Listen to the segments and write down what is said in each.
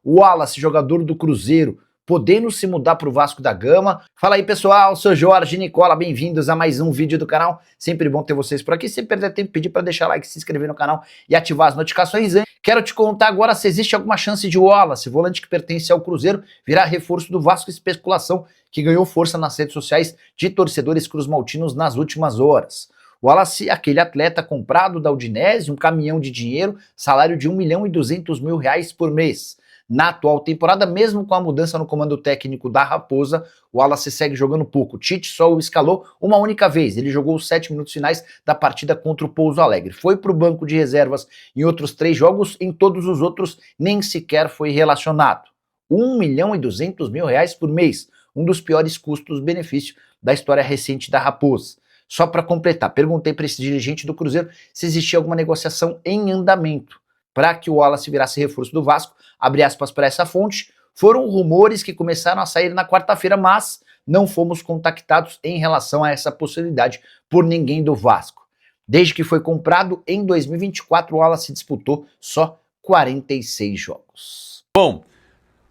O Wallace, jogador do Cruzeiro, podendo se mudar para o Vasco da Gama. Fala aí, pessoal, sou Jorge Nicola, bem-vindos a mais um vídeo do canal. Sempre bom ter vocês por aqui. Se perder tempo, pedir para deixar like, se inscrever no canal e ativar as notificações. Quero te contar agora se existe alguma chance de Wallace, volante que pertence ao Cruzeiro, virar reforço do Vasco. Especulação que ganhou força nas redes sociais de torcedores cruzmaltinos nas últimas horas. O Wallace, aquele atleta comprado da Udinese, um caminhão de dinheiro, salário de R$1.200.000 por mês. Na atual temporada, mesmo com a mudança no comando técnico da Raposa, o Wallace segue jogando pouco. Tite só o escalou uma única vez. Ele jogou os 7 minutos finais da partida contra o Pouso Alegre. Foi para o banco de reservas em outros 3 jogos, em todos os outros nem sequer foi relacionado. R$1.200.000 por mês, um dos piores custos-benefício da história recente da Raposa. Só para completar, perguntei para esse dirigente do Cruzeiro se existia alguma negociação em andamento para que o Wallace virasse reforço do Vasco. Abre aspas para essa fonte. Foram rumores que começaram a sair na quarta-feira, mas não fomos contactados em relação a essa possibilidade por ninguém do Vasco. Desde que foi comprado, em 2024, o Wallace disputou só 46 jogos. Bom,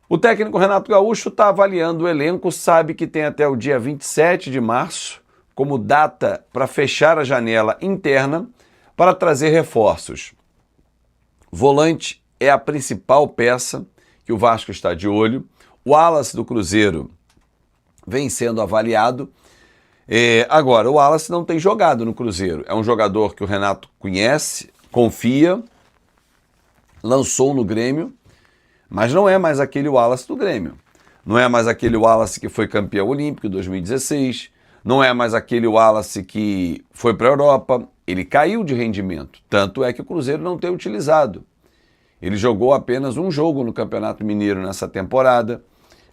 o técnico Renato Gaúcho está avaliando o elenco, sabe que tem até o dia 27 de março como data para fechar a janela interna para trazer reforços. Volante é a principal peça que o Vasco está de olho. O Wallace do Cruzeiro vem sendo avaliado. Agora, o Wallace não tem jogado no Cruzeiro. É um jogador que o Renato conhece, confia, lançou no Grêmio, mas não é mais aquele Wallace do Grêmio. Não é mais aquele Wallace que foi campeão olímpico em 2016. Não é mais aquele Wallace que foi para a Europa. Ele caiu de rendimento. Tanto é que o Cruzeiro não tem utilizado. Ele jogou apenas um jogo no Campeonato Mineiro nessa temporada.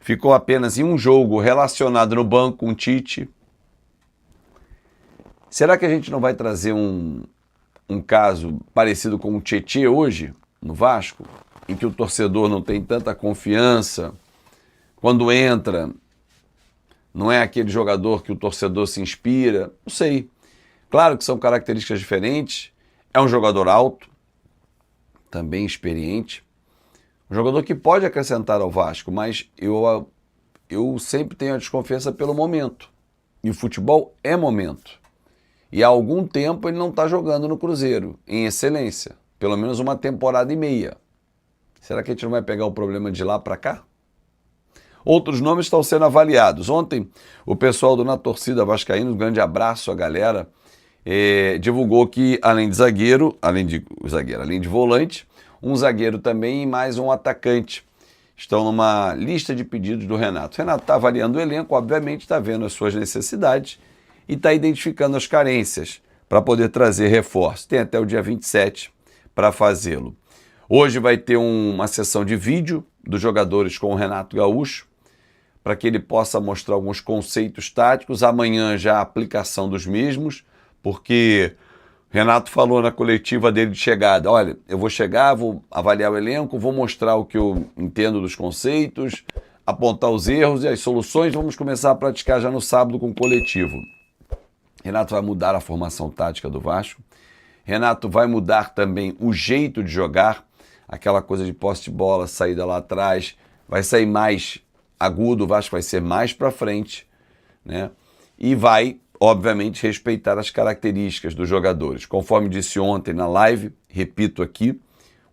Ficou apenas em um jogo relacionado no banco com o Tite. Será que a gente não vai trazer um caso parecido com o Tietê hoje, no Vasco? Em que o torcedor não tem tanta confiança. Quando entra, não é aquele jogador que o torcedor se inspira. Não sei. Claro que são características diferentes. É um jogador alto, também experiente. Um jogador que pode acrescentar ao Vasco, mas eu sempre tenho a desconfiança pelo momento. E o futebol é momento. E há algum tempo ele não está jogando no Cruzeiro, em excelência. Pelo menos uma temporada e meia. Será que a gente não vai pegar o problema de lá para cá? Outros nomes estão sendo avaliados. Ontem, o pessoal do Na Torcida Vascaína, um grande abraço à galera, divulgou que além de volante, um zagueiro também e mais um atacante estão numa lista de pedidos do Renato. O Renato está avaliando o elenco, obviamente está vendo as suas necessidades e está identificando as carências para poder trazer reforço. Tem até o dia 27 para fazê-lo. Hoje vai ter uma sessão de vídeo dos jogadores com o Renato Gaúcho, para que ele possa mostrar alguns conceitos táticos. Amanhã já a aplicação dos mesmos, porque Renato falou na coletiva dele de chegada, olha, eu vou chegar, vou avaliar o elenco, vou mostrar o que eu entendo dos conceitos, apontar os erros e as soluções, vamos começar a praticar já no sábado com o coletivo. Renato vai mudar a formação tática do Vasco, Renato vai mudar também o jeito de jogar, aquela coisa de posse de bola, saída lá atrás, vai sair mais agudo, o Vasco vai ser mais para frente, né? E vai, obviamente, respeitar as características dos jogadores. Conforme disse ontem na live, repito aqui,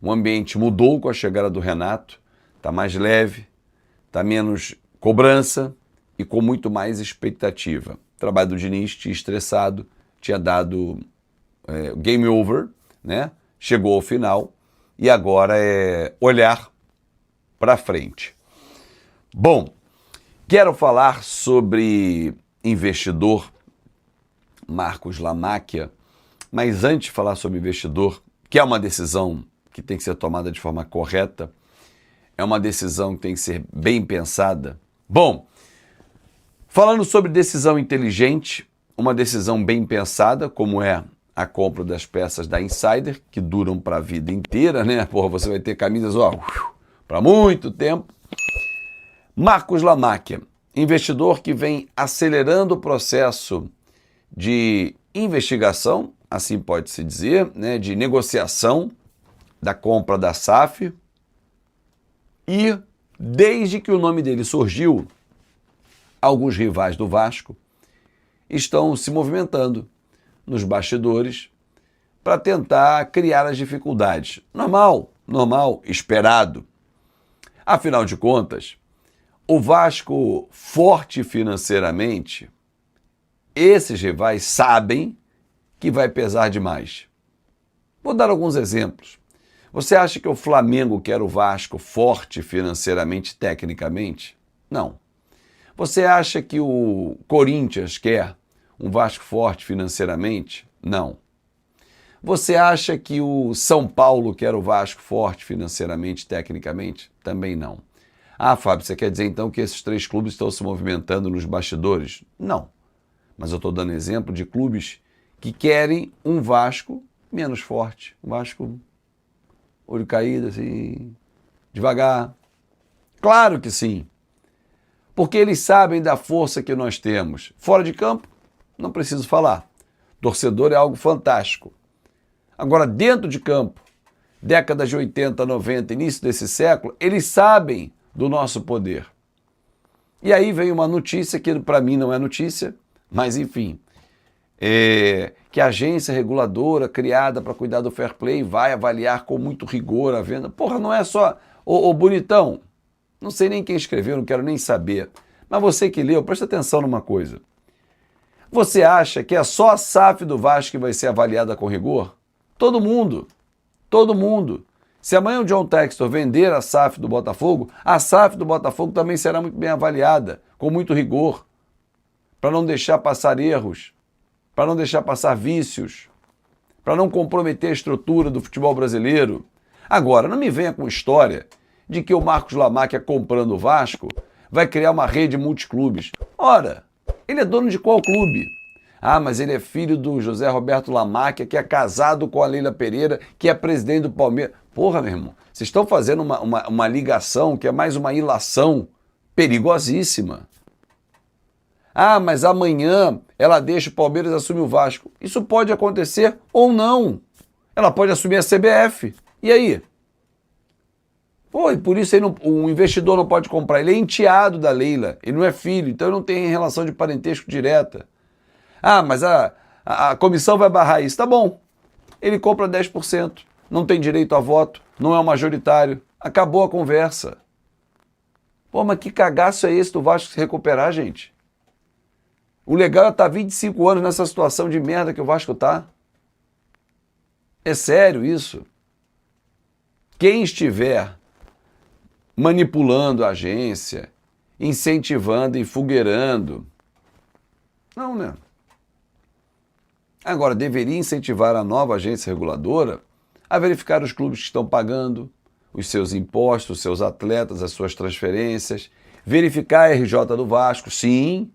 o ambiente mudou com a chegada do Renato, está mais leve, está menos cobrança e com muito mais expectativa. O trabalho do Diniz tinha estressado, tinha dado game over, né? Chegou ao final e agora é olhar para frente. Bom, quero falar sobre investidor Marcos Lamáquia, mas antes de falar sobre investidor, que é uma decisão que tem que ser tomada de forma correta, é uma decisão que tem que ser bem pensada. Bom, falando sobre decisão inteligente, uma decisão bem pensada, como é a compra das peças da Insider, que duram para a vida inteira, né? Porra, você vai ter camisas para muito tempo. Marcos Lamáquia, investidor que vem acelerando o processo de investigação, assim pode-se dizer, né, de negociação da compra da SAF. E desde que o nome dele surgiu, alguns rivais do Vasco estão se movimentando nos bastidores para tentar criar as dificuldades. Normal, esperado. Afinal de contas, o Vasco forte financeiramente, esses rivais sabem que vai pesar demais. Vou dar alguns exemplos. Você acha que o Flamengo quer o Vasco forte financeiramente, tecnicamente? Não. Você acha que o Corinthians quer um Vasco forte financeiramente? Não. Você acha que o São Paulo quer o Vasco forte financeiramente, tecnicamente? Também não. Ah, Fábio, você quer dizer então que esses 3 clubes estão se movimentando nos bastidores? Não. Mas eu estou dando exemplo de clubes que querem um Vasco menos forte. Um Vasco olho caído, assim, devagar. Claro que sim. Porque eles sabem da força que nós temos. Fora de campo, não preciso falar. Torcedor é algo fantástico. Agora, dentro de campo, décadas de 80, 90, início desse século, eles sabem do nosso poder. E aí vem uma notícia que para mim não é notícia, mas enfim, que a agência reguladora criada para cuidar do fair play vai avaliar com muito rigor a venda. Porra, não é só... Ô bonitão, não sei nem quem escreveu, não quero nem saber, mas você que leu, presta atenção numa coisa. Você acha que é só a SAF do Vasco que vai ser avaliada com rigor? Todo mundo. Se amanhã o John Textor vender a SAF do Botafogo, a SAF do Botafogo também será muito bem avaliada, com muito rigor, para não deixar passar erros, para não deixar passar vícios, para não comprometer a estrutura do futebol brasileiro. Agora, não me venha com história de que o Marcos Lamáquia comprando o Vasco vai criar uma rede multiclubes. Ora, ele é dono de qual clube? Ah, mas ele é filho do José Roberto Lamáquia, que é casado com a Leila Pereira, que é presidente do Palmeiras. Porra, meu irmão, vocês estão fazendo uma ligação que é mais uma ilação perigosíssima. Ah, mas amanhã ela deixa o Palmeiras e assume o Vasco. Isso pode acontecer ou não. Ela pode assumir a CBF. E aí? Pô, e por isso o investidor não pode comprar. Ele é enteado da Leila, ele não é filho, então ele não tem relação de parentesco direta. Ah, mas a comissão vai barrar isso. Tá bom. Ele compra 10%, não tem direito a voto, não é o majoritário. Acabou a conversa. Pô, mas que cagaço é esse do Vasco se recuperar, gente? O legal é estar 25 anos nessa situação de merda que o Vasco tá. É sério isso? Quem estiver manipulando a agência, incentivando e fogueirando, não, né? Agora, deveria incentivar a nova agência reguladora a verificar os clubes que estão pagando os seus impostos, os seus atletas, as suas transferências, verificar a RJ do Vasco, sim,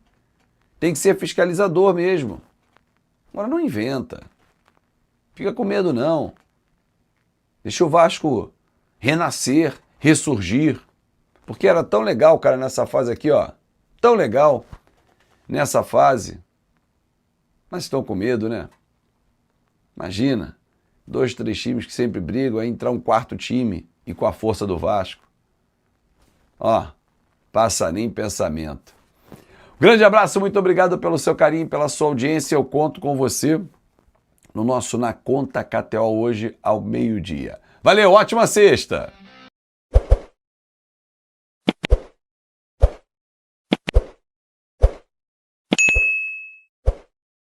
tem que ser fiscalizador mesmo. Agora não inventa, fica com medo não. Deixa o Vasco renascer, ressurgir, porque era tão legal, cara, nessa fase aqui, ó, tão legal nessa fase. Mas estão com medo, né? Imagina, 2, 3 times que sempre brigam, aí entrar um 4º time e com a força do Vasco. Ó, passa nem pensamento. Grande abraço, muito obrigado pelo seu carinho, pela sua audiência. Eu conto com você no nosso Na Conta KTO hoje ao meio-dia. Valeu, ótima sexta!